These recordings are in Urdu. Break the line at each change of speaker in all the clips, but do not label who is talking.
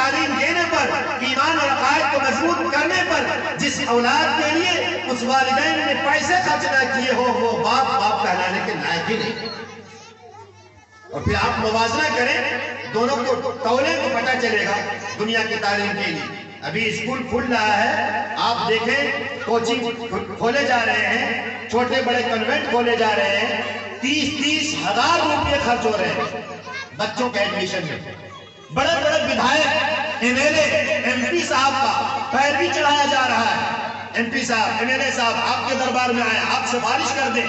تعلیم دینے پر، ایمان اور عقائد کو مضبوط کرنے پر جس اولاد کے لیے اس والدین نے پیسے خرچ نہ کیے ہو وہ باپ کہلانے کے لائق ہی نہیں۔ اور پھر آپ موازنہ کریں دونوں کو، تولے کو پتہ چلے گا دنیا کی تعلیم کے لیے۔ ابھی اسکول کھل رہا ہے، آپ دیکھیں کوچنگ کھولے جا رہے ہیں، چھوٹے بڑے کنوینٹ کھولے جا رہے ہیں، 30 ہزار روپے خرچ ہو رہے ہیں بچوں کے ایڈمیشن میں۔ بڑے بڑے ودھائک M L A M P صاحب کا پیر بھی چڑھایا جا رہا ہے۔ ایم پی صاحب، ایم ایل اے صاحب آپ کے دربار میں آئے، آپ سفارش کر دیں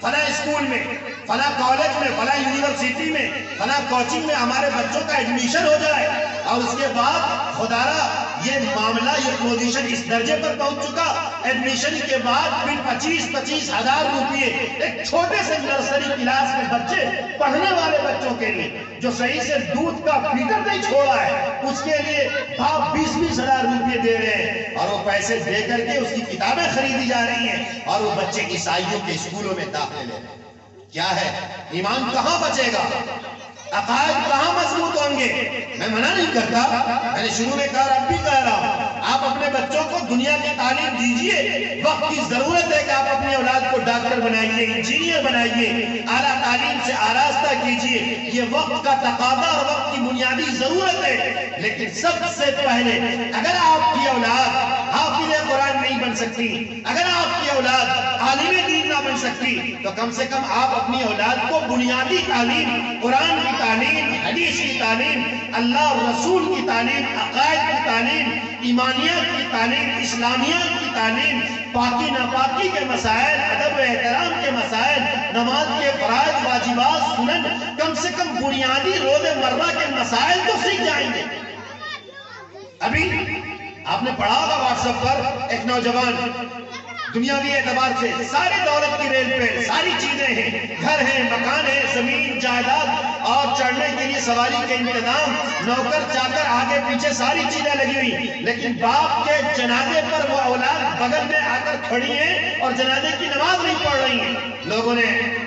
فلاں اسکول میں، فلاں کالج میں، فلاں یونیورسٹی میں، فلاں کوچنگ میں ہمارے بچوں کا ایڈمیشن ہو جائے۔ اور اس کے بعد خدارہ یہ معاملہ، یہ پوزیشن اس درجے پر پہنچ چکا، ایڈمیشن کے بعد پھر 25 ہزار روپے ایک چھوٹے سے نرسری کلاس میں بچے، پڑھنے والے بچوں کے لیے جو صحیح سے دودھ کا فلٹر نہیں چھوڑا ہے، اس کے لیے باپ 20 ہزار روپے دے رہے ہیں، اور وہ پیسے دے کر کے اس کی کتابیں خریدی جا رہی ہیں، اور وہ بچے عیسائیوں کے اسکولوں میں داخلے لے رہے ہیں۔ کیا ہے؟ ایمان کہاں بچے گا؟ عقائد کہاں مضبوط ہوں گے؟ میں منع نہیں کرتا، میں نے شروع میں کہا، اب بھی کہہ رہا ہوں، آپ اپنے بچوں کو دنیا کی تعلیم دیجئے۔ وقت کی ضرورت ہے کہ آپ اپنی اولاد کو ڈاکٹر بنائیے، انجینئر بنائیے، اعلیٰ تعلیم سے آراستہ کیجئے، یہ وقت کا تقاضا اور وقت کی بنیادی ضرورت ہے۔ لیکن سب سے پہلے اگر آپ کی اولاد حافظ قرآن نہیں بن سکتی، اگر آپ کی اولاد عالم دین نہ بن سکتی، تو کم سے کم آپ اپنی اولاد کو بنیادی تعلیم، قرآن کی تعلیم، حدیث کی تعلیم، اللہ اور رسول کی تعلیم، عقائد کی تعلیم، ایمانیات کی تعلیم، اسلامیات کی تعلیم، پاکی ناپاکی کے مسائل، ادب و احترام کے مسائل، نماز کے فرائض، واجبات، سنن، کم سے کم بنیادی روزمرہ کے مسائل تو سیکھ جائیں گے۔ ابھی آپ نے پڑھا ہوگا واٹس ایپ پر ایک نوجوان دنیاوی اعتبار سے ساری دولت کی ریل پہ ساری چیزیں ہیں، گھر ہیں، مکان ہے، زمین جائیداد، اور چڑھنے کے لیے سواری کے انتظام، نوکر چاکر آگے پیچھے ساری چیزیں لگی ہوئی، لیکن باپ کے جنازے پر وہ اولاد بغل میں آ کر کھڑی ہیں اور جنازے کی نماز نہیں پڑھ رہی ہیں۔ لوگوں نے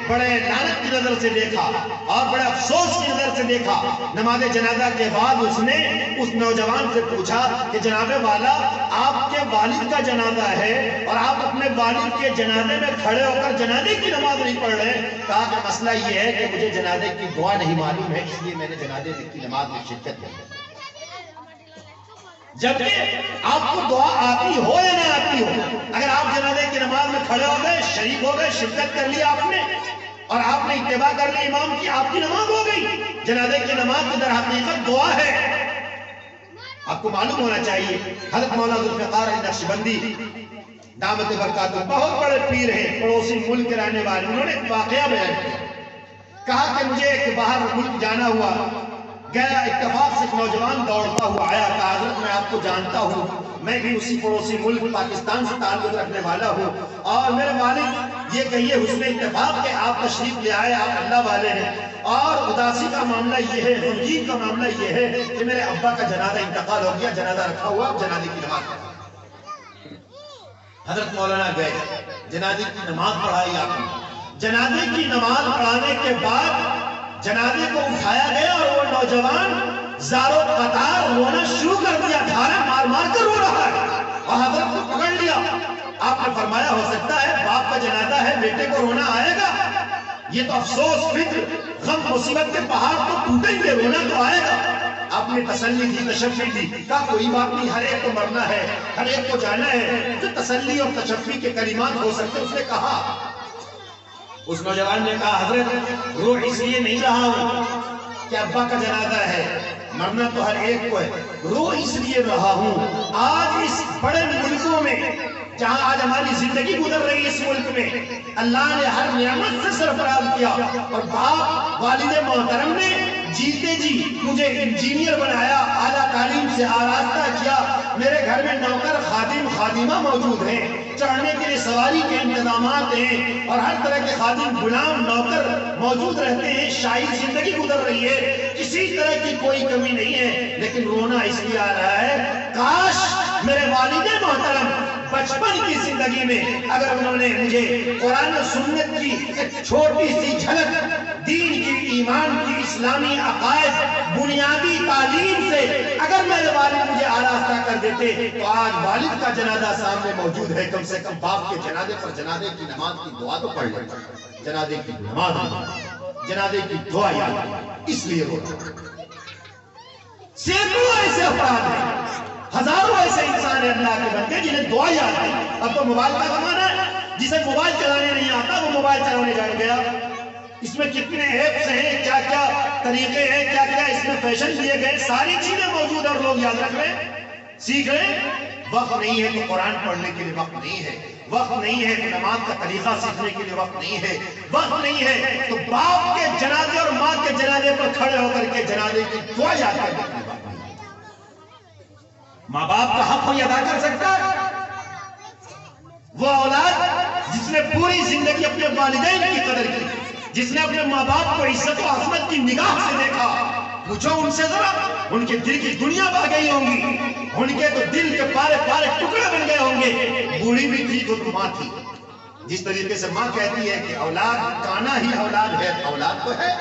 بڑے لعنت کی نظر سے دیکھا اور بڑے افسوس کی نظر سے دیکھا۔ نماز جنازہ کے بعد اس نے اس نوجوان سے پوچھا کہ جناب والا، آپ کے والد کا جنازہ ہے اور آپ اپنے والد کے جنازے میں کھڑے ہو کر جنازے کی نماز نہیں پڑھ رہے۔ کہا کہ مسئلہ یہ ہے کہ مجھے جنازے کی دعا نہیں معلوم ہے، اس لیے میں نے جنازے کی نماز میں شرکت کی۔ جبکہ آپ کو دعا آتی ہو یا نہ آتی ہو، اگر آپ جنازے کی نماز میں کھڑے ہو گئے، شریک ہو گئے، شرکت کر لی آپ نے، اور آپ نے اتباع کر لی امام کی، آپ کی نماز ہو گئی۔ جنازے کی نماز کی در حقیقت دعا ہے۔ آپ کو معلوم ہونا چاہیے، حضرت مولانا ذوالفقار علی نقشبندی دامت برکاتہ بہت بڑے پیر ہیں، پڑوسی ملک کے رہنے والے، انہوں نے ایک واقعہ بیان کیا۔ کہا کہ مجھے ایک باہر ملک جانا ہوا، گیا، اتفاق سے ایک نوجوان دوڑتا ہوا آیا، کہا حضرت میں آپ کو جانتا ہوں، میں بھی اسی پڑوسی ملک پاکستان سے تعلق رکھنے والا ہوں، اور میرے والد یہ کہیے حسن اتفاق کہ آپ تشریف لے آئے، آپ اللہ والے ہیں، اور اداسی کا معاملہ یہ ہے، غمگین کا معاملہ یہ ہے کہ میرے ابا کا جنازہ انتقال ہو گیا، جنازہ رکھا ہوا، جنازے کی نماز پڑھا۔ حضرت مولانا گئے، جنازے کی نماز پڑھائی آپ نے۔ جنازے کی نماز پڑھانے کے بعد جنازے کو اٹھایا گیا اور وہ نوجوان زارو قطار رونا شروع کر دیا، دھارے مار مار کر رو رہا ہے، اور حضرت کو پکڑ لیا۔ آپ نے فرمایا ہو سکتا ہے باپ کا جنازہ ہے، بیٹے کو رونا آئے گا، یہ تو افسوس، فکر، غم، مصیبت کے پہاڑ تو ٹوٹیں گے، رونا تو آئے گا۔ آپ نے تسلی دی، تشفی دی، کہا کوئی بات نہیں، ہر ایک کو مرنا ہے، ہر ایک کو جانا ہے، جو تسلی اور تشفی کے کلمات ہو سکتے اس نے کہا۔ اس نوجوان نے کہا حضرت رو اس لیے نہیں رہا ہوں کہ ابا کا جنازہ ہے، مرنا تو ہر ایک کو ہے، رو اس لیے رہا ہوں آج اس بڑے ملکوں میں جہاں آج ہماری زندگی گزر رہی ہے، اس ملک میں اللہ نے ہر نعمت سے سرفراز کیا، اور باپ والد محترم نے جیتے جی مجھے انجینئر بنایا، اعلیٰ تعلیم سے آراستہ کیا، میرے گھر میں نوکر خادم خادمہ موجود ہیں، چڑھنے کے لیے سواری کے انتظامات ہیں، اور ہر طرح کے خادم غلام نوکر موجود رہتے ہیں، شاہی زندگی گزر رہی ہے، کسی طرح کی کوئی کمی نہیں ہے، لیکن رونا اس لیے آ رہا ہے کاش میرے والد محترم بچپن کی زندگی میں اگر انہوں نے مجھے قرآن و سنت کی ایک چھوٹی سی جھلک، دین کی، ایمان کی، اسلامی عقائد، بنیادی تعلیم سے اگر میرے والد مجھے آراستہ کر دیتے تو آج والد کا جنازہ سامنے موجود ہے، کم سے کم باپ کے جنازے پر جنازے کی نماز کی دعا تو پڑھ لیتا، جنازے کی نماز، جنازے کی دعا یاد، اس لیے روتا۔ سینکڑوں ایسے افراد ہیں، ہزاروں ایسے انسان ہیں اللہ کے بندے جنہیں دعا یاد ہے۔ اب تو موبائل کا زمانہ ہے، جسے موبائل چلانے نہیں آتا وہ موبائل چلانے جان گیا۔ اس میں کتنے ایپس ہیں، کیا کیا طریقے ہیں، کیا کیا اس میں فیشن دیے گئے، ساری چیزیں موجود اور لوگ یاد رکھ رہے ہیں، سیکھ رہے ہیں۔ وقت نہیں ہے تو قرآن پڑھنے کے لیے وقت نہیں ہے، وقت نہیں ہے تو نماز کا طریقہ سیکھنے کے لیے وقت نہیں ہے، وقت نہیں ہے تو باپ کے جنازے اور ماں کے جنازے پر کھڑے ہو کر کے جنازے کی دعا یاد کرنے کے لیے وقت نہیں ہے۔ ماں باپ کا حق کوئی ادا کر سکتا ہے؟ وہ اولاد جس نے پوری زندگی اپنے والدین کی قدر کی، جس نے اپنے ماں باپ کو عزت و عظمت کی نگاہ سے دیکھا، پوچھو ان سے ذرا، ان کے دل کی دنیا بہ گئی ہوں گی، ان کے تو دل کے پارے پارے ٹکڑے بن گئے ہوں گے۔ بوڑھی بھی تھی تو ماں تھی۔ جس طریقے سے ماں کہتی ہے کہ اولاد کانا ہی اولاد ہے، اولاد تو ہے،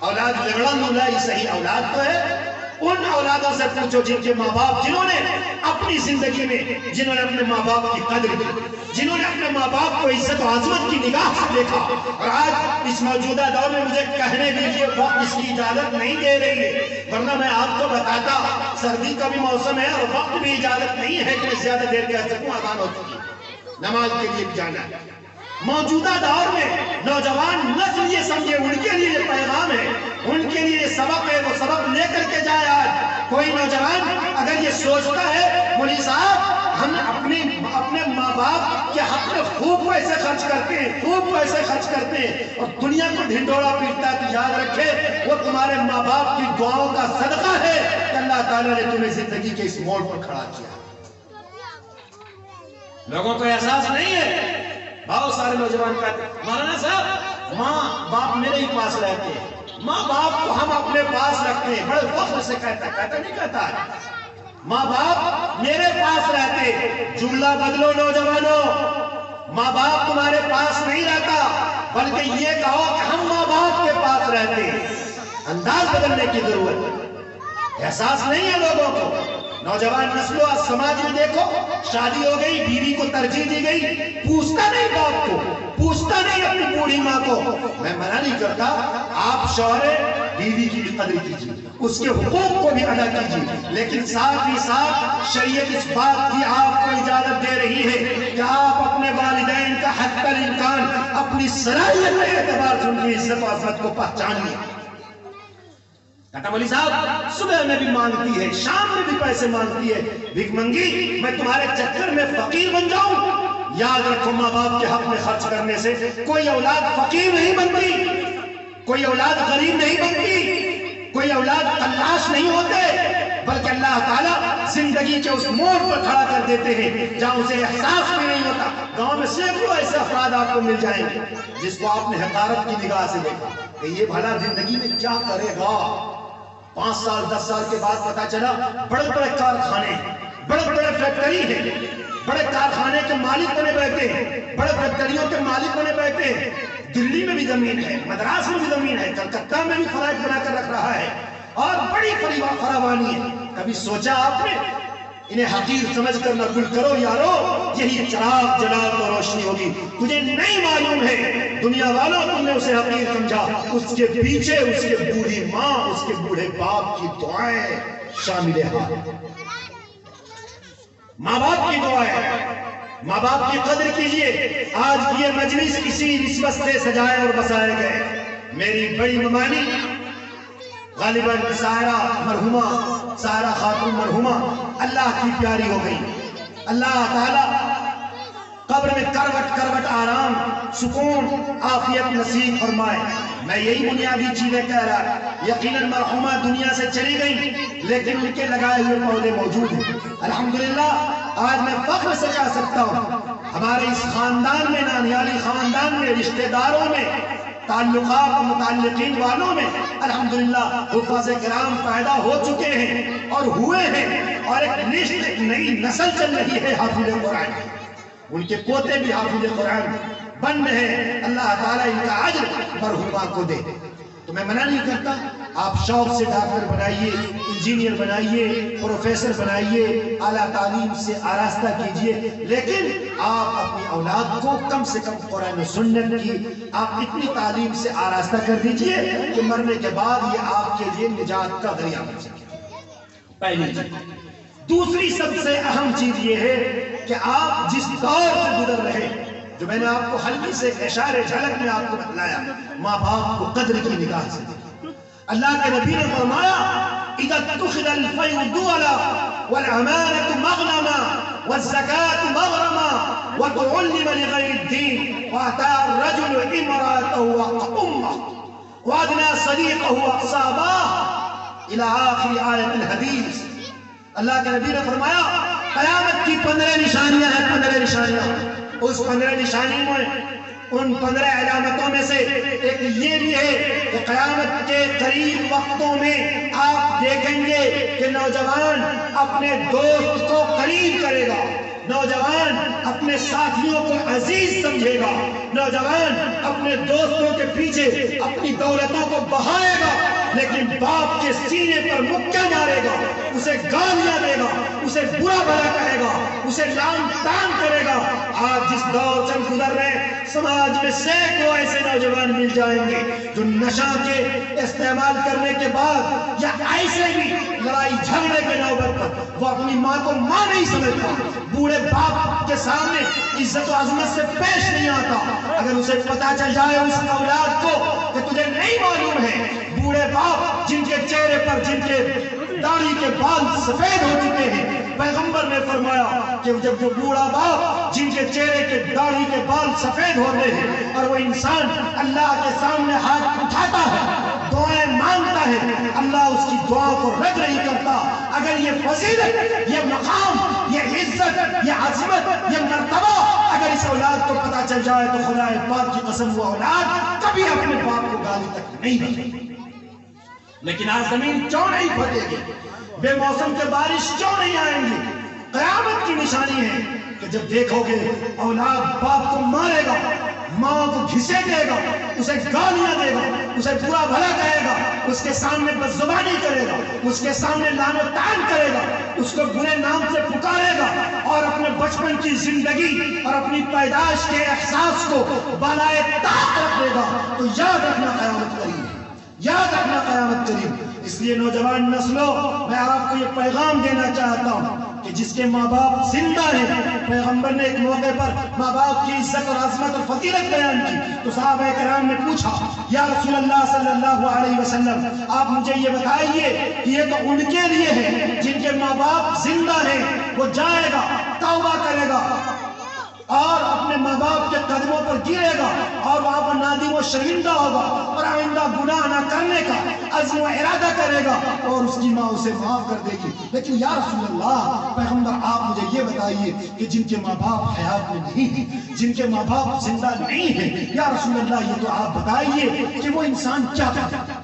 اولاد لگڑا لولا ہی صحیح اولاد تو ہے۔ ان اولادوں سے پوچھو جن کے ماں باپ، جنہوں نے اپنی زندگی میں، جنہوں نے اپنے ماں باپ کی قدر کی، جنہوں نے اپنے ماں باپ کو عزت و عظمت کی نگاہ سے دیکھا۔ اور آج اس موجودہ دور میں مجھے کہنے کے لیے وقت اس کی اجازت نہیں دے رہی ہے، ورنہ میں آپ کو بتاتا سردی کا بھی موسم ہے اور وقت بھی اجازت نہیں ہے کہ میں زیادہ دیر کہہ سکوں، اذان ہو چکی ہے، نماز کے لیے بھی جانا ہے۔ موجودہ دور میں نوجوان نسل یہ سمجھے، ان کے لیے یہ پیغام ہے، ان کے لیے یہ سبق ہے، وہ سبق لے کر کے جائے۔ آج کوئی نوجوان اگر یہ سوچتا ہے مولوی صاحب ہم اپنے ماں باپ کے حق میں خوب پیسے خرچ کرتے ہیں، خوب پیسے خرچ کرتے ہیں اور دنیا کو ڈھنڈورا پیٹتا ہے، تو یاد رکھے وہ تمہارے ماں باپ کی دعاؤں کا صدقہ ہے کہ اللہ تعالیٰ نے تمہیں زندگی کے اس موڑ پر کھڑا کیا۔ لوگوں کو احساس نہیں ہے۔ بہت سارے نوجوان کہتے ہیں مولانا صاحب ماں باپ میرے ہی پاس رہتے ہیں، ماں باپ کو ہم اپنے پاس رکھتے ہیں، بڑے فخر سے کہتا نہیں کہتا ہے ماں باپ میرے پاس رہتے۔ جملہ بدلو نوجوانوں، ماں باپ تمہارے پاس نہیں رہتا، بلکہ یہ کہو کہ ہم ماں باپ کے پاس رہتے ہیں۔ انداز بدلنے کی ضرورت ہے، احساس نہیں ہے لوگوں کو۔ نوجوان نسلوں آج سماج میں دیکھو، شادی ہو گئی، بیوی کو ترجیح دی گئی، پوچھتا نہیں باپ کو، پوچھتا نہیں اپنی بوڑھی ماں کو۔ میں منع نہیں کرتا، آپ شوہر بیوی کی بھی قدر کیجیے، اس کے حقوق کو بھی ادا کیجیے، لیکن ساتھ ہی ساتھ شریعت اس بات کی آپ کو اجازت دے رہی ہے کہ آپ اپنے والدین کا حتی الامکان اپنی صلاحیت کے اعتبار سے ان کی عزت و عظمت کو پہچانیے۔ کہتا مولی صاحب صبح میں بھی مانگتی ہے، شام میں بھی پیسے مانگتی ہے، بھیک منگی میں تمہارے چکر میں فقیر بن جاؤں؟ یاد رکھو ماں باپ کے حق میں خرچ کرنے سے کوئی اولاد فقیر نہیں بنتی، کوئی اولاد غریب نہیں بنتی، کوئی اولاد تلاش نہیں ہوتے، بلکہ اللہ تعالیٰ زندگی کے اس موڑ پر کھڑا کر دیتے ہیں جہاں اسے احساس بھی نہیں ہوتا۔ گاؤں میں سینکڑوں ایسے افراد آپ کو مل جائیں گے جس کو آپ نے حقارت کی نگاہ سے دیکھا کہ یہ بھلا زندگی میں کیا کرے گا۔ 5 سال 10 سال کے بعد پتا چلا بڑے بڑے کارخانے، بڑے بڑے فیکٹری ہیں، بڑے کارخانے کے مالک بنے بیٹھے ہیں، بڑے فیکٹریوں کے مالک بنے بیٹھے ہیں۔ دلی میں بھی زمین ہے، مدراس میں بھی زمین ہے، کلکتہ میں بھی فلائٹ بنا کر رکھ رہا ہے اور بڑی فراوانی ہے۔ کبھی سوچا آپ نے انہیں حقیر سمجھ کر نہ گل کرو یارو، یہی چراغ جلال تو روشنی ہوگی۔ تجھے نہیں معلوم ہے دنیا والوں تم نے اسے حقیر سمجھا، اس کے پیچھے اس کے بوڑھی ماں، اس کے بوڑھے باپ کی دعائیں شامل ہیں۔ ماں باپ کی دعائیں، ماں باپ کی قدر کیجئے۔ آج یہ مجلس اسی نسبت سے سجائے اور بسائے گئے۔ میری بڑی ممانی غالباً سائرہ مرحومہ، سائرہ خاتون مرحومہ اللہ کی پیاری ہو گئی۔ اللہ تعالیٰ قبر میں کروٹ کروٹ آرام، سکون، عافیت نصیب فرمائے۔ میں یہی بنیادی چیزیں کہہ رہا۔ یقیناً مرحومہ دنیا سے چلی گئی لیکن ان کے لگائے ہوئے پودے موجود ہیں۔ الحمدللہ آج میں فخر سے کہہ سکتا ہوں ہمارے اس خاندان میں، نانیالی خاندان میں، رشتہ داروں میں، تعلقات و متعلقین والوں میں الحمدللہ حفاظ کرام پیدا ہو چکے ہیں اور ہوئے ہیں، اور ایک نئی نسل چل رہی ہے حافظ قرآن۔ ان کے پوتے بھی حافظ قرآن بن رہے ہیں۔ اللہ تعالیٰ ان کا اجر مرحومہ کو دے۔ تو میں منع نہیں کرتا، آپ شوق سے ڈاکٹر بنائیے، انجینئر بنائیے، پروفیسر بنائیے، اعلیٰ تعلیم سے آراستہ کیجئے، لیکن آپ اپنی اولاد کو کم سے کم قرآن و سنت کی آپ اتنی تعلیم سے آراستہ کر دیجئے کہ مرنے کے بعد یہ آپ کے لیے نجات کا ذریعہ بن سکے۔ پہلی چیز۔ دوسری سب سے اہم چیز یہ ہے کہ آپ جس دور سے گزر رہے، جو میں نے آپ کو ہلکی سے اشارے جھلک میں آپ کو بتلایا، ماں باپ کو قدر کی نگاہ سے دیکھیں۔ اللہ کے نبی نے فرمایا اذا اتخذ الفیء دولا والامانة مغنما والزکاة مغرما وتعلم لغير الدین واتى الرجل امرأته وامه وادنى صديقه اقصاباه الى آخر آیت الحدیث۔ اللہ کے نبی نے فرمایا قیامت کی 15 نشانیاں ہیں، 15 نشانیاں۔ اس 15 نشانیوں میں ان 15 علامتوں میں سے ایک یہ بھی ہے کہ قیامت کے قریب وقتوں میں آپ دیکھیں گے کہ نوجوان اپنے دوست کو قریب کرے گا، نوجوان اپنے ساتھیوں کو عزیز سمجھے گا، نوجوان اپنے دوستوں کے پیچھے اپنی دولتوں کو بہائے گا، لیکن باپ کے سینے پر مکہ مارے گا، اسے گالیاں دے گا، اسے برا بھلا کہے گا، اسے لعن طعن کرے گا۔ آج جس دور سے گزر رہے ہیں، سماج میں سینکڑوں ایسے نوجوان مل جائیں گے جو نشہ کے استعمال کرنے کے بعد یا ایسے بھی لڑائی جھگڑے کے نوبت پر وہ اپنی ماں کو ماں نہیں سمجھتا، بوڑھے باپ کے سامنے عزت و عظمت سے پیش نہیں آتا۔ اگر اسے پتا چل جائے اس اولاد کو کہ تجھے نہیں معلوم ہے، بوڑھے باپ جن کے چہرے پر جن کے داڑھی کے بال سفید ہو چکے ہیں، پیغمبر نے فرمایا کہ جب وہ بوڑھا باپ جن کے چہرے کے داڑھی کے بال سفید ہوتے ہیں اور وہ انسان اللہ کے سامنے ہاتھ اٹھاتا ہے، دعائیں مانگتا ہے، اللہ اس کی دعا کو رد نہیں کرتا۔ اگر یہ فضیلت، یہ مقام، یہ عزت، یہ عظمت، یہ مرتبہ اگر اس اولاد کو پتا چل جائے تو خدا پاک کی قسم وہ اولاد کبھی اپنے باپ کو گالی تک نہیں دے گی۔ لیکن آج زمین کیوں نہیں پھٹے گی؟ بے موسم کے بارش کیوں نہیں آئیں گی؟ قیامت کی نشانی ہے کہ جب دیکھو گے اولاد باپ کو مارے گا، ماں کو گھسیٹے گا، اسے گالیاں دے گا، اسے برا بھلا کہے گا، اس کے سامنے بدزبانی کرے گا، اس کے سامنے لعن و طعن کرے گا، اس کو برے نام سے پکارے گا، اور اپنے بچپن کی زندگی اور اپنی پیدائش کے احساس کو بالائے طاق رکھ دے گا، تو یاد رکھنا قیامت قریب ہے، یاد رکھنا قیامت قریب۔ اس لیے نوجوان نسلوں، میں آپ کو یہ پیغام دینا چاہتا ہوں کہ جس کے ماں باپ زندہ ہیں، پیغمبر نے ایک موقع پر ماں باپ کی عزت اور عظمت اور فضیلت بیان کی تو صحابہ کرام نے پوچھا یا رسول اللہ صلی اللہ علیہ وسلم، آپ مجھے یہ بتائیے کہ یہ تو ان کے لیے ہے جن کے ماں باپ زندہ ہیں، وہ جائے گا، توبہ کرے گا اور اپنے ماں باپ کے قدموں پر گرے گا اور وہاں پر نادم و شرمندہ ہوگا اور آئندہ گناہ نہ کرنے کا عزم و ارادہ کرے گا اور اس کی ماں اسے معاف کر دے گی۔ لیکن یا رسول اللہ، پیغمبر آپ مجھے یہ بتائیے کہ جن کے ماں باپ حیات میں نہیں ہیں، جن کے ماں باپ زندہ نہیں ہیں، یا رسول اللہ یہ تو آپ بتائیے کہ وہ انسان کیا کرتا ہے؟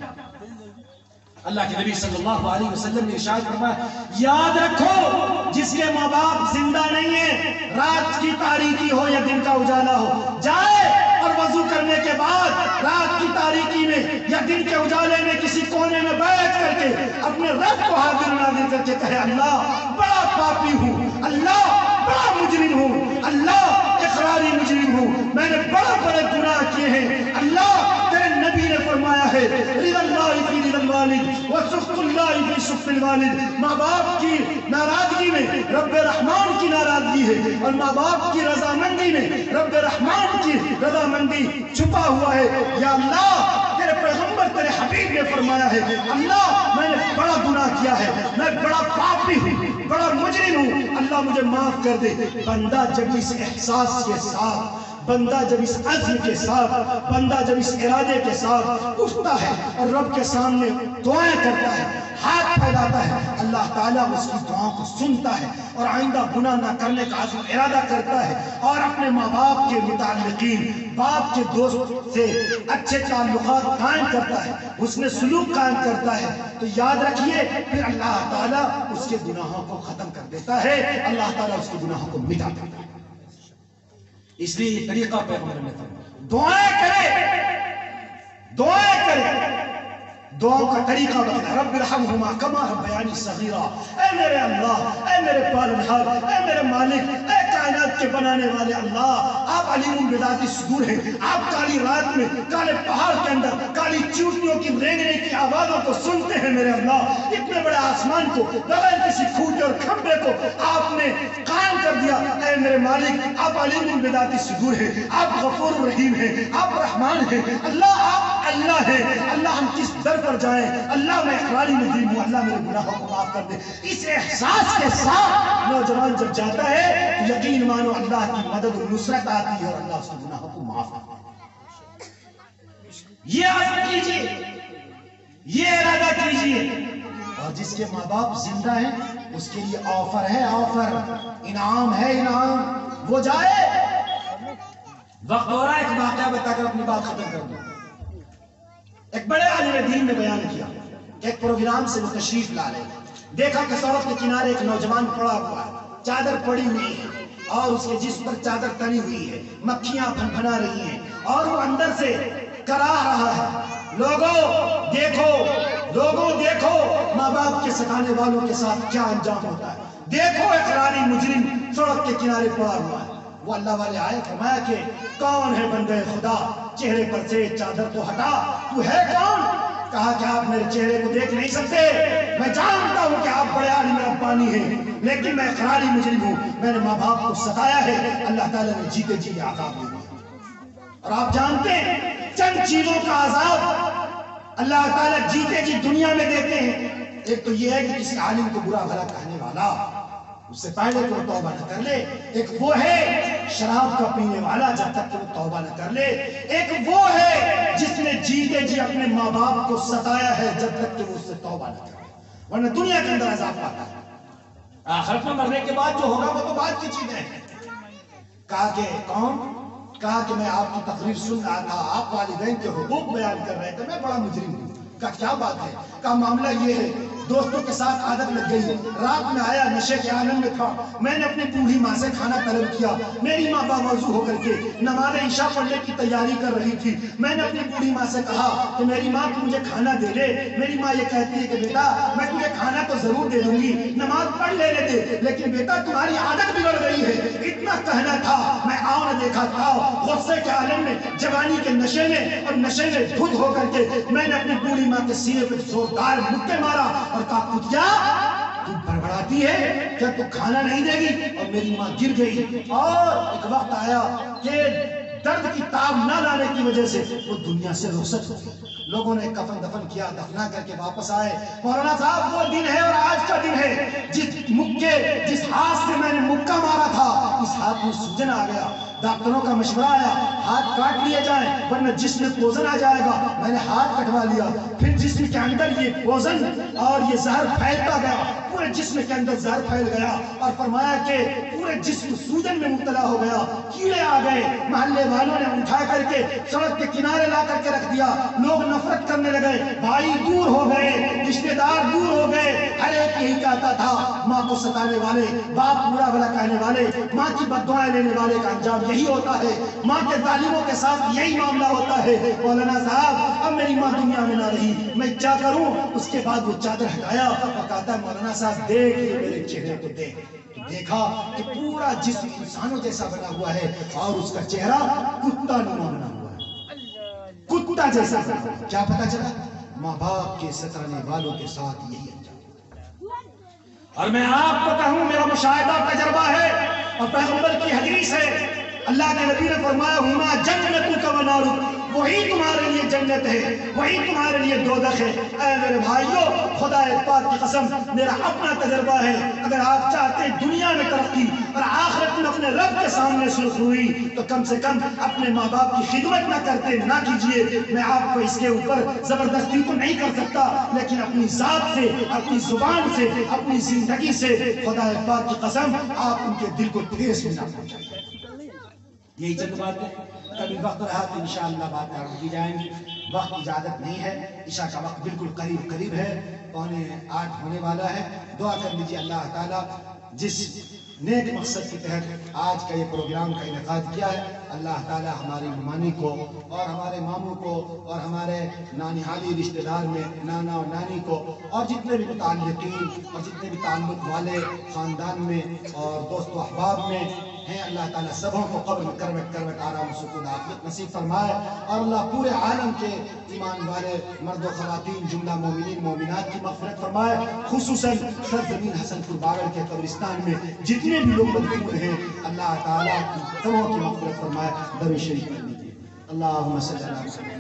اللہ کے نبی صلی اللہ علیہ وسلم نے ارشاد فرمایا یاد رکھو جس کے ماں باپ زندہ نہیں ہیں، رات کی تاریکی ہو یا دن کا اجالا ہو، جائے اور وضو کرنے کے بعد رات کی تاریکی میں یا دن کے اجالے میں کسی کونے میں بیٹھ کر کے اپنے رب کو حاضر ناظر کر کے کہے اللہ بڑا پاپی ہوں، اللہ بڑا مجرم ہوں، اللہ اقراری مجرم ہوں، میں نے بڑے بڑے گناہ کیے ہیں، اللہ تیرے نبی نے فرمایا ہے رضا اللہ فی رضا الوالد وسخط اللہ فی سخط الوالد، ماں باپ کی ناراضگی میں رب رحمان کی ناراضگی ہے اور ماں باپ کی رضامندی میں رب رحمان کی رضامندی چھپا ہوا ہے۔ یا اللہ تیرے پیغمبر تیرے حبیب نے فرمایا ہے اللہ میں نے بڑا گناہ کیا ہے، میں بڑا پاپی ہوں، بڑا مجرم ہوں، اللہ مجھے معاف کر دے۔ بندہ جب اس احساس کے ساتھ، بندہ جب اس عزم کے ساتھ، بندہ جب اس ارادے کے ساتھ اٹھتا ہے اور رب کے سامنے دعائیں کرتا ہے، ہاتھ پھیلاتا ہے، اللہ تعالیٰ اس کی دعاؤں کو سنتا ہے اور آئندہ گناہ نہ کرنے کا عزم ارادہ کرتا ہے اور اپنے ماں باپ کے متعلقین، باپ کے دوست سے اچھے تعلقات قائم کرتا ہے، حسن سلوک قائم کرتا ہے، تو یاد رکھیے پھر اللہ تعالیٰ اس کے گناہوں کو ختم کر دیتا ہے، اللہ تعالیٰ اس کے گناہوں کو مٹا دیتا ہے۔ اس لیے یہ طریقہ پیغمبر نے فرمایا دعائیں کرے، دعائیں کرے۔
دعاؤں کا طریقہ بتلا، رب ارحمہما کما ربیانی صغیرا، اے میرے اللہ، اے میرے پالنہار، اے میرے مالک، اے کائنات کے بنانے والے اللہ، آپ علیم بذات الصدور ہیں، آپ کالی رات میں کالے پہاڑ کے اندر کالی چوٹیوں کی رینگنے کی آوازوں کو سنتے ہیں میرے اللہ، اتنے بڑے آسمان کو بغیر کسی کھوٹے اور کھمبے کو آپ نے قائم کر دیا، اے میرے مالک آپ علیم بذات الصدور ہیں، آپ غفور رحیم ہیں، آپ رحمان ہیں، اللہ آپ اللہ ہے، اللہ ہم کس در پر جائیں، اللہ میں اقراری مجرم ہوں، اللہ میرے گناہوں کو معاف کر دے۔ اس احساس کے ساتھ نوجوان جب جاتا ہے تو یقین مانو اللہ کی مدد و نصرت آتی ہے اور اللہ اس کے گناہوں کو معاف کرتا ہے۔ یہ عزم کیجئے، یہ ارادہ کیجئے، اور جس کے ماں باپ زندہ ہیں اس کے لیے آفر ہے، آفر، انعام ہے، انعام، وہ جائے۔ وقت ہو رہا ہے ایک واقعہ بتا کر اپنی بات ختم کر دوں۔ ایک بڑے عالم دین نے بیان کیا، ایک پروگرام سے وہ تشریف لا لے، دیکھا کہ سڑک کے کنارے ایک نوجوان پڑا ہوا ہے، چادر پڑی ہوئی ہے اور اس کے جسم پر چادر تنی ہوئی ہے، مکھیاں پھنپھنا رہی ہیں اور وہ اندر سے کرا رہا ہے، لوگوں دیکھو، لوگوں دیکھو ماں باپ کے ستانے والوں کے ساتھ کیا انجام ہوتا ہے، دیکھو اقراری مجرم سڑک کے کنارے پڑا ہوا ہے۔ وہ اللہ والے آئے، فرمایا کہ کون ہے بندے خدا، چہرے پر سے چادر کو ہٹا، تو ہے کون؟ کہا کہ آپ میرے چہرے کو دیکھ نہیں سکتے، میں جانتا ہوں کہ آپ بڑے عالم ربانی ہیں، لیکن میں اقراری مجرم ہوں، میں نے ماں باپ کو ستایا ہے، اللہ تعالیٰ نے جیتے جی عذاب دیا۔ اور آپ جانتے ہیں چند چیزوں کا عذاب اللہ تعالیٰ جیتے جی دنیا میں دیتے ہیں، ایک تو یہ ہے کہ کسی عالم کو برا بھلا کہنے والا اس سے پہلے کہ وہ توبہ نہ کر لے، ایک وہ ہے شراب کا پینے والا جب تک کہ وہ توبہ نہ کر لے، ایک وہ ہے جس نے جیتے جی اپنے ماں باپ کو ستایا ہے جب تک کہ وہ اس سے توبہ نہ کر لے، ورنہ دنیا کے اندر عذاب پاتا ہے، آخرت میں مرنے کے بعد جو ہوگا وہ تو بعد کی چیزیں ہیں۔ کہا کہ کون؟ کہا کہ میں آپ کی تقریر سن رہا تھا، آپ والدین کے حقوق بیان کر رہے تھے، میں بڑا مجرم ہوں۔ کہا کیا بات ہے؟ کہا معاملہ یہ ہے، دوستوں کے ساتھ عادت لگ گئی، رات میں آیا نشے کے عالم میں تھا، میں نے اپنی بوڑھی ماں سے کھانا طلب کیا، میری ماں باوضو ہو کر کے نماز عشاء پڑھنے کی تیاری کر رہی تھی، میں نے اپنی بوڑھی ماں سے کہا کہ میری ماں تو مجھے کھانا دے دے، میری ماں یہ کہتی ہے کہ بیٹا میں تجھے کھانا تو ضرور دے دوں گی، نماز پڑھ لینے دے، لیکن بیٹا تمہاری عادت بگڑ گئی ہے، اتنا کہنا تھا، میں آؤ نہ دیکھا تھا، غصے کے عالم میں، جوانی کے نشے میں اور نشے میں دھت ہو کر کے میں نے اپنی بوڑھی ماں کے سینے پہ زوردار مکے مارا اور کہا کتیا تو بڑبڑاتی ہے کیا تو کھانا نہیں دے گی، اور میری ماں گر گئی، اور ایک وقت آیا کہ درد کی تاب نہ لانے کی وجہ سے وہ دنیا سے رخصت ہو گئی، لوگوں نے کفن دفن کیا، دفنا کر کے واپس آئے، مولانا صاحب وہ دن ہے اور آج کا دن ہے جس ہاتھ سے میں نے مکہ مارا تھا اس ہاتھ میں سوجن آ گیا، ڈاکٹروں کا مشورہ آیا ہاتھ کاٹ لیے جائیں ورنہ جسم میں پوزن آ جائے گا، میں نے ہاتھ کٹوا لیا، پھر جسم کے اندر یہ پوزن اور یہ زہر پھیلتا گیا، پورے جسم کے اندر زہر پھیل گیا، اور فرمایا کہ پورے جسم سوجن میں مبتلا ہو گیا، کیڑے آ گئے، محلے والوں نے اٹھا کر کے سڑک کے کنارے لا کر کے رکھ دیا، لوگ نفرت کرنے لگے، بھائی دور ہو گئے، رشتے دار دور ہو گئے، ہر ایک یہی کہتا تھا ماں کو ستانے والے، باپ برا بھلا کہنے والے، ماں کی بددعائیں لینے والے کا انجام یہی ہوتا ہے، ماں کے ظالموں کے ساتھ یہی معاملہ ہوتا ہے۔ مولانا صاحب اب میری ماں دنیا میں نہ رہی، میں کیا کروں؟ اس کے بعد وہ چادر ہٹایا اور کہتا ہے مولانا صاحب دیکھ یہ میرے چہرے کو دیکھ، دیکھا کہ پورا جسم انسانوں جیسا بنا ہوا ہے اور اس کا چہرہ کتا نما بنا ہوا ہے، کتا جیسا بنا ہوا ہے۔ کیا پتا چلا؟ ماں باپ کے ستانے والوں کے ساتھ یہی انجام۔ اور میں آپ کو کہوں میرا مشاہدہ تجربہ ہے اور پیغمبر کی حدیث ہے، اللہ کے نبی نے فرمایا ہما جنت و نار، وہی تمہارے لیے جنت ہے، وہی تمہارے لیے دوزخ ہے۔ اے میرے بھائیو خدا پاک کی قسم میرا اپنا تجربہ ہے، اگر آپ چاہتے ہیں دنیا میں ترقی اور آخرت میں اپنے رب کے سامنے سرخ ہوئی تو کم سے کم اپنے ماں باپ کی خدمت نہ کرتے نہ کیجئے۔ میں آپ کو اس کے اوپر زبردستی تو نہیں کر سکتا، لیکن اپنی ذات سے، اپنی زبان سے، اپنی زندگی سے خدا پاک کی قسم آپ ان کے دل کو ٹھیس بھی نہ پہنچائیں۔ یہی چند باتیں، کبھی وقت رہا تو انشاءاللہ باتیں آگے کی جائیں گی، وقت اجازت نہیں ہے، عشاء کا وقت بالکل قریب ہے، 7:45 ہونے والا ہے، دعا کر لیجیے اللہ تعالیٰ جس نیک مقصد کے تحت آج کا یہ پروگرام کا انعقاد کیا ہے، اللہ تعالی ہماری ممانی کو اور ہمارے ماموں کو اور ہمارے نانحالی رشتہ دار میں نانا اور نانی کو اور جتنے بھی متعلقین اور جتنے بھی تعلق والے خاندان میں اور دوست و احباب میں ہیں، اللہ تعالیٰ سبوں کو قبر میں کروٹ آرام و سکون عافیت نصیب فرمائے، اور اللہ پورے عالم کے ایمان والے مرد و خواتین جملہ مومنین مومنات کی مغفرت فرمائے، خصوصاً سرزمین حسن پور باغڑ کے قبرستان میں جتنے بھی لوگ مدفون ہیں، اللہ تعالیٰ کی سبوں کی مغفرت فرمائے۔ درود شریف پڑھ لیجیے۔ اللہم صلی اللہ علیہ وسلم۔